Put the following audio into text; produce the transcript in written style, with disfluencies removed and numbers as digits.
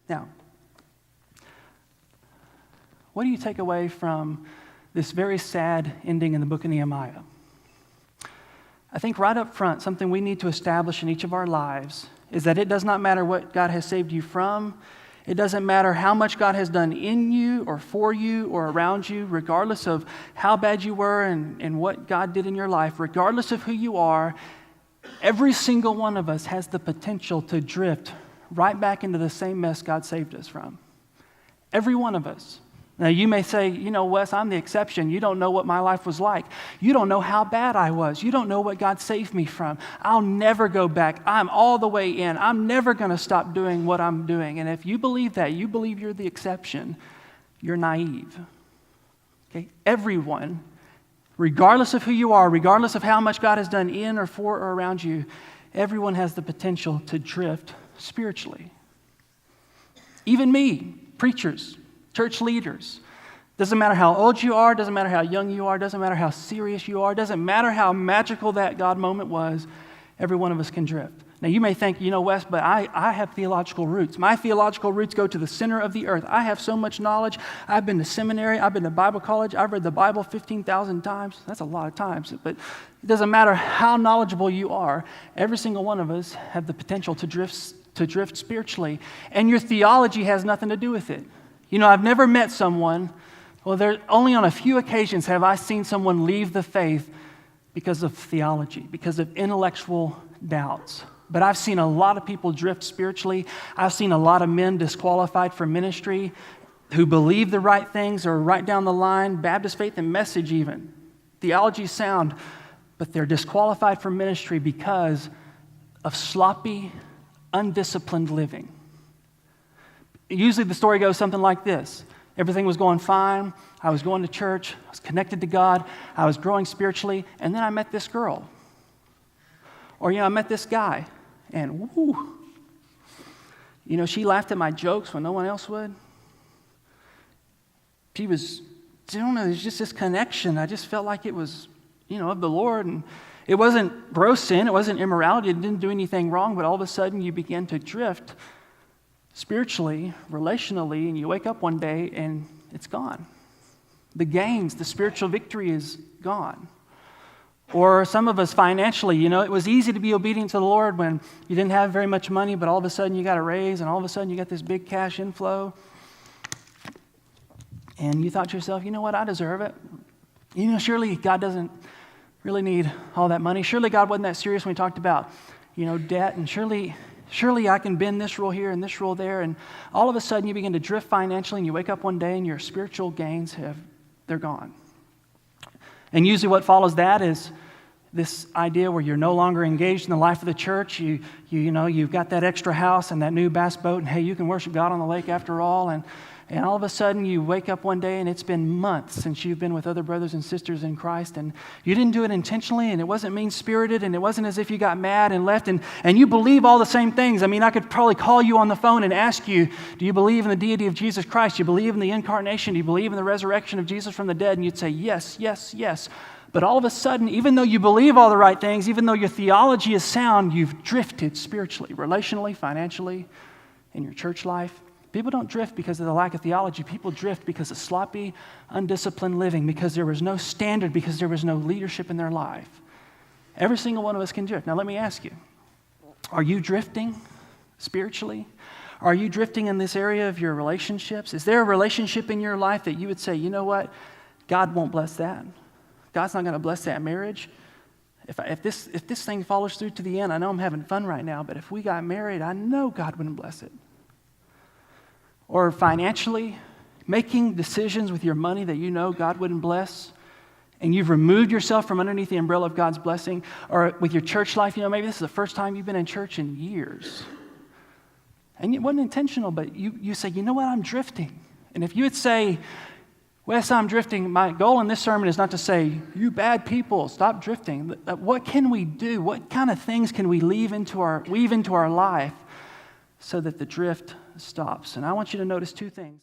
Now, what do you take away from this very sad ending in the book of Nehemiah? I think right up front, something we need to establish in each of our lives is that it does not matter what God has saved you from. It doesn't matter how much God has done in you or for you or around you, regardless of how bad you were and what God did in your life, regardless of who you are, every single one of us has the potential to drift right back into the same mess God saved us from. Every one of us. Now, you may say, Wes, I'm the exception. You don't know what my life was like. You don't know how bad I was. You don't know what God saved me from. I'll never go back. I'm all the way in. I'm never going to stop doing what I'm doing. And if you believe that, you believe you're the exception, you're naive. Okay? Everyone, regardless of who you are, regardless of how much God has done in or for or around you, everyone has the potential to drift spiritually. Even me, preachers, church leaders. Doesn't matter how old you are, doesn't matter how young you are, doesn't matter how serious you are, doesn't matter how magical that God moment was, every one of us can drift. Now you may think, Wes, but I have theological roots. My theological roots go to the center of the earth. I have so much knowledge. I've been to seminary. I've been to Bible college. I've read the Bible 15,000 times. That's a lot of times. But it doesn't matter how knowledgeable you are. Every single one of us have the potential to drift spiritually. And your theology has nothing to do with it. I've never met someone, only on a few occasions have I seen someone leave the faith because of theology, because of intellectual doubts. But I've seen a lot of people drift spiritually. I've seen a lot of men disqualified from ministry who believe the right things or right down the line, Baptist faith and message even. Theology sound, but they're disqualified from ministry because of sloppy, undisciplined living. Usually the story goes something like this. Everything was going fine. I was going to church. I was connected to God. I was growing spiritually. And then I met this girl. Or, I met this guy. And, she laughed at my jokes when no one else would. She was, there's just this connection. I just felt like it was, of the Lord. And it wasn't gross sin. It wasn't immorality. It didn't do anything wrong. But all of a sudden you begin to drift spiritually, relationally, and you wake up one day and it's gone. The gains, the spiritual victory is gone. Or some of us financially, it was easy to be obedient to the Lord when you didn't have very much money, but all of a sudden you got a raise, and all of a sudden you got this big cash inflow. And you thought to yourself, what, I deserve it. Surely God doesn't really need all that money. Surely God wasn't that serious when he talked about, debt, and surely I can bend this rule here and this rule there. And all of a sudden you begin to drift financially, and you wake up one day and your spiritual gains they're gone. And usually what follows that is this idea where you're no longer engaged in the life of the church. You've got that extra house and that new bass boat, and hey, you can worship God on the lake after all. And all of a sudden you wake up one day and it's been months since you've been with other brothers and sisters in Christ, and you didn't do it intentionally, and it wasn't mean-spirited, and it wasn't as if you got mad and left, and you believe all the same things. I could probably call you on the phone and ask you, do you believe in the deity of Jesus Christ? Do you believe in the incarnation? Do you believe in the resurrection of Jesus from the dead? And you'd say, yes, yes, yes. But all of a sudden, even though you believe all the right things, even though your theology is sound, you've drifted spiritually, relationally, financially, in your church life. People don't drift because of the lack of theology. People drift because of sloppy, undisciplined living, because there was no standard, because there was no leadership in their life. Every single one of us can drift. Now let me ask you, are you drifting spiritually? Are you drifting in this area of your relationships? Is there a relationship in your life that you would say, what, God won't bless that? God's not going to bless that marriage. If this thing follows through to the end, I know I'm having fun right now, but if we got married, I know God wouldn't bless it. Or financially, making decisions with your money that God wouldn't bless, and you've removed yourself from underneath the umbrella of God's blessing. Or with your church life, maybe this is the first time you've been in church in years. And it wasn't intentional, but you say, what, I'm drifting. And if you would say, Wes, I'm drifting, my goal in this sermon is not to say, you bad people, stop drifting. What can we do? What kind of things can we weave into our life so that the drift stops? And I want you to notice two things.